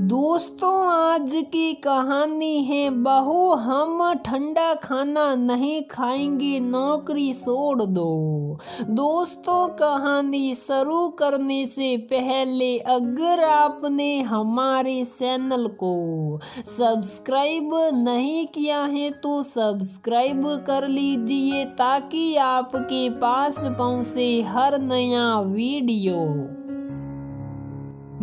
दोस्तों, आज की कहानी है बहू हम ठंडा खाना नहीं खाएंगे, नौकरी छोड़ दो। दोस्तों, कहानी शुरू करने से पहले अगर आपने हमारे चैनल को सब्सक्राइब नहीं किया है तो सब्सक्राइब कर लीजिए ताकि आपके पास पहुंचे हर नया वीडियो।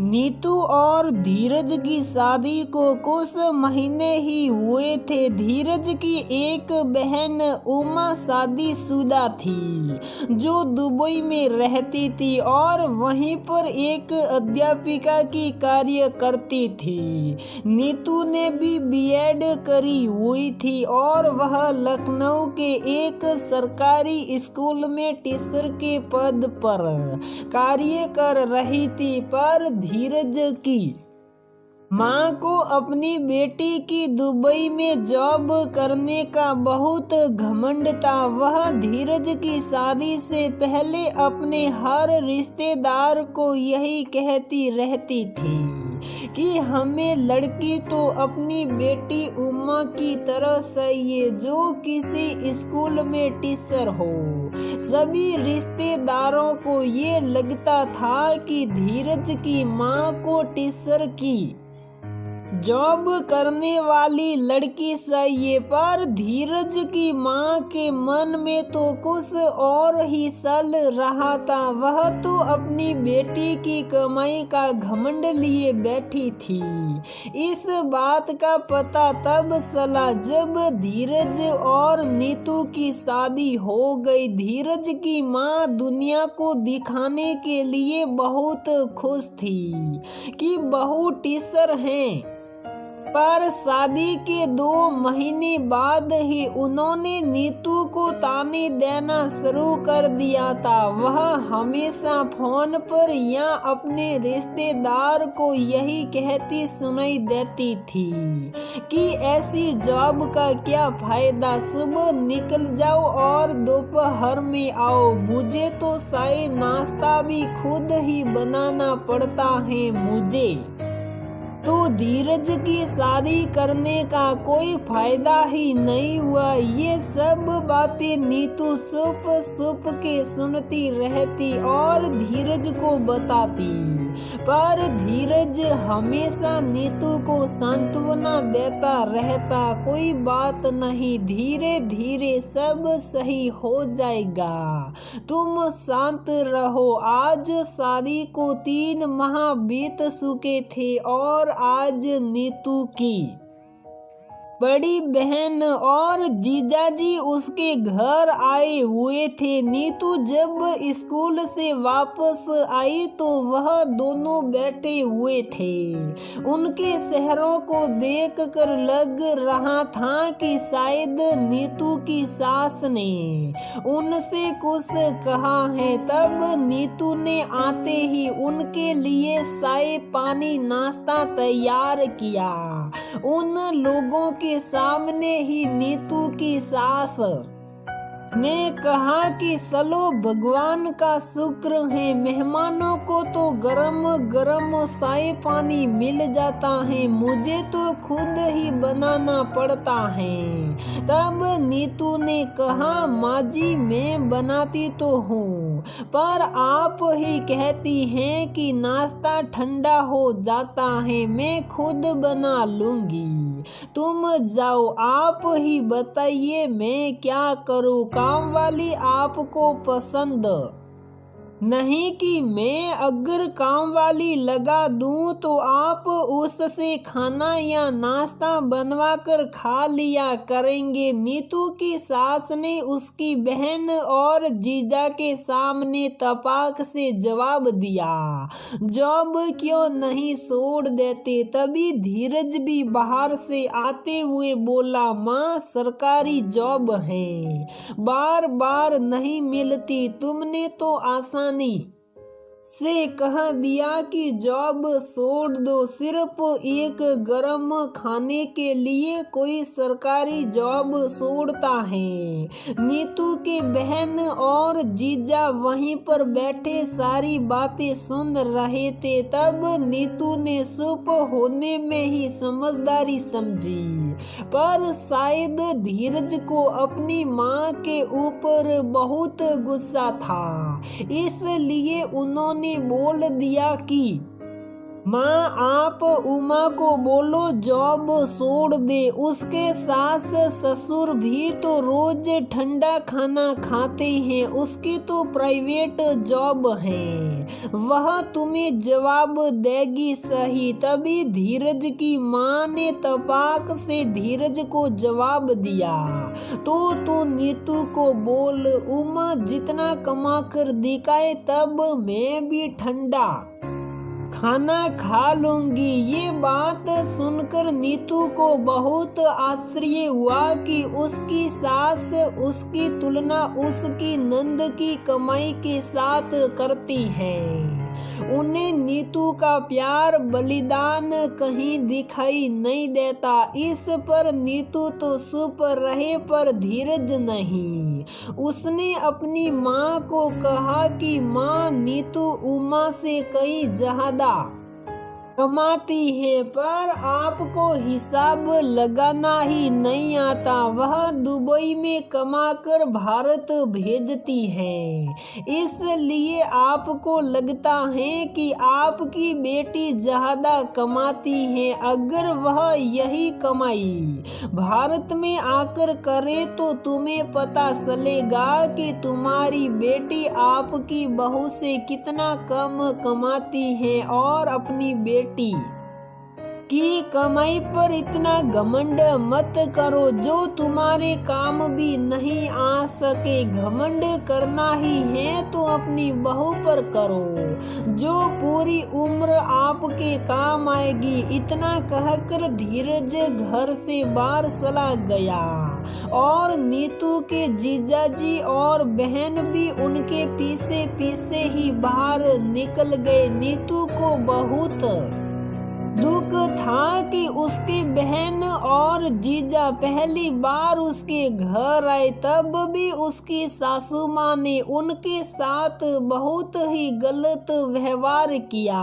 नीतू और धीरज की शादी को कुछ महीने ही हुए थे। धीरज की एक बहन उमा शादीशुदा थी जो दुबई में रहती थी और वहीं पर एक अध्यापिका की कार्य करती थी। नीतू ने भी बीएड करी हुई थी और वह लखनऊ के एक सरकारी स्कूल में टीचर के पद पर कार्य कर रही थी। पर धीरज की माँ को अपनी बेटी की दुबई में जॉब करने का बहुत घमंड था। वह धीरज की शादी से पहले अपने हर रिश्तेदार को यही कहती रहती थी कि हमें लड़की तो अपनी बेटी उमा की तरह चाहिए जो किसी स्कूल में टीचर हो। सभी रिश्तेदारों को ये लगता था कि धीरज की माँ को टीचर की जॉब करने वाली लड़की चाहिए। पर धीरज की माँ के मन में तो कुछ और ही चल रहा था। वह तो अपनी बेटी की कमाई का घमंड लिए बैठी थी। इस बात का पता तब चला जब धीरज और नीतू की शादी हो गई। धीरज की माँ दुनिया को दिखाने के लिए बहुत खुश थी कि बहू टीचर हैं। पर शादी के 2 महीने बाद ही उन्होंने नीतू को ताने देना शुरू कर दिया था। वह हमेशा फोन पर या अपने रिश्तेदार को यही कहती सुनाई देती थी कि ऐसी जॉब का क्या फायदा, सुबह निकल जाओ और दोपहर में आओ। मुझे तो चाय नाश्ता भी खुद ही बनाना पड़ता है मुझे। तो धीरज की शादी करने का कोई फायदा ही नहीं हुआ। ये सब बातें नीतू चुप के सुनती रहती और धीरज को बताती। पर धीरज हमेशा नीतू को सांत्वना देता रहता, कोई बात नहीं, धीरे धीरे सब सही हो जाएगा, तुम शांत रहो। आज शादी को 3 माह बीत चुके थे और आज नीतू की बड़ी बहन और जीजाजी उसके घर आए हुए थे। नीतू जब स्कूल से वापस आई तो वह दोनों बैठे हुए थे। उनके चेहरों को देखकर लग रहा था कि शायद नीतू की सास ने उनसे कुछ कहा है। तब नीतू ने आते ही उनके लिए चाय पानी नाश्ता तैयार किया। उन लोगों के सामने ही नीतू की सास ने कहा कि चलो भगवान का शुक्र है, मेहमानों को तो गरम गरम चाय पानी मिल जाता है, मुझे तो खुद ही बनाना पड़ता है। तब नीतू ने कहा, माँ जी मैं बनाती तो हूँ पर आप ही कहती हैं कि नाश्ता ठंडा हो जाता है, मैं खुद बना लूंगी, तुम जाओ, आप ही बताइए मैं क्या करूँ। काम वाली आपको पसंद नहीं कि मैं अगर काम वाली लगा दूं तो आप उससे खाना या नाश्ता बनवा कर खा लिया करेंगे। नीतू की सास ने उसकी बहन और जीजा के सामने तपाक से जवाब दिया, जॉब क्यों नहीं छोड़ देते। तभी धीरज भी बाहर से आते हुए बोला, माँ सरकारी जॉब है, बार बार नहीं मिलती, तुमने तो आसान से कह दिया कि जॉब छोड़ दो, सिर्फ एक गरम खाने के लिए कोई सरकारी जॉब छोड़ता है। नीतू के बहन और जीजा वहीं पर बैठे सारी बातें सुन रहे थे। तब नीतू ने चुप होने में ही समझदारी समझी, पर शायद धीरज को अपनी माँ के ऊपर बहुत गुस्सा था, इसलिए उन्होंने बोल दिया कि माँ आप उमा को बोलो जॉब छोड़ दे। उसके सास ससुर भी तो रोज ठंडा खाना खाते हैं, उसकी तो प्राइवेट जॉब है, वह तुम्हें जवाब देगी सही। तभी धीरज की माँ ने तपाक से धीरज को जवाब दिया, तो तू नीतू को बोल उमा जितना कमा कर दिखाए तब मैं भी ठंडा खाना खा लूंगी। ये बात सुनकर नीतू को बहुत आश्चर्य हुआ कि उसकी सास उसकी तुलना उसकी नंद की कमाई के साथ करती है। उन्हें नीतू का प्यार बलिदान कहीं दिखाई नहीं देता। इस पर नीतू तो चुप रहे, पर धीरज नहीं। उसने अपनी माँ को कहा कि माँ नीतू उमा से कई ज्यादा कमाती है, पर आपको हिसाब लगाना ही नहीं आता। वह दुबई में कमाकर भारत भेजती है, इसलिए आपको लगता है कि आपकी बेटी ज्यादा कमाती है। अगर वह यही कमाई भारत में आकर करे तो तुम्हें पता चलेगा कि तुम्हारी बेटी आपकी बहू से कितना कम कमाती है। और अपनी बेटी की कमाई पर इतना घमंड मत करो जो तुम्हारे काम भी नहीं आ सके। घमंड करना ही है तो अपनी बहू पर करो जो पूरी उम्र आपके काम आएगी। इतना कहकर धीरज घर से बाहर चला गया और नीतू के जीजाजी और बहन भी उनके पीछे पीछे ही बाहर निकल गए। नीतू को बहुत दुख था कि उसकी बहन और जीजा पहली बार उसके घर आए, तब भी उसकी सासू माँ ने उनके साथ बहुत ही गलत व्यवहार किया।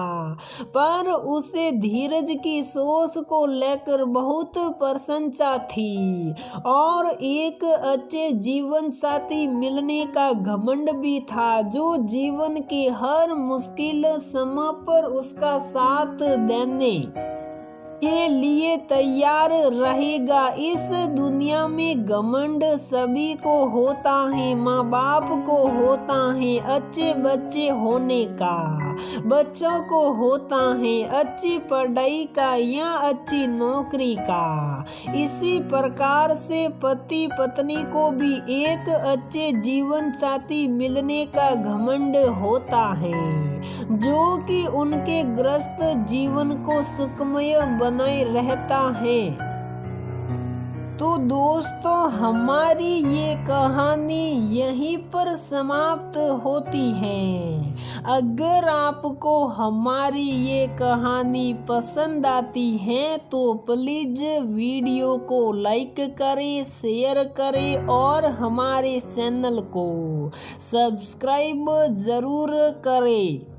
पर उसे धीरज की सोच को लेकर बहुत प्रशंसा थी और एक अच्छे जीवन साथी मिलने का घमंड भी था, जो जीवन के हर मुश्किल समय पर उसका साथ देने के लिए तैयार रहेगा। इस दुनिया में घमंड सभी को होता है, माँ बाप को होता है अच्छे बच्चे होने का, बच्चों को होता है अच्छी पढ़ाई का या अच्छी नौकरी का। इसी प्रकार से पति पत्नी को भी एक अच्छे जीवन साथी मिलने का घमंड होता है, जो कि उनके ग्रस्त जीवन को सुखमय बनाए रहता है। तो दोस्तों हमारी ये कहानी यहीं पर समाप्त होती है। अगर आपको हमारी ये कहानी पसंद आती है तो प्लीज वीडियो को लाइक करें, शेयर करें और हमारे चैनल को सब्सक्राइब जरूर करें।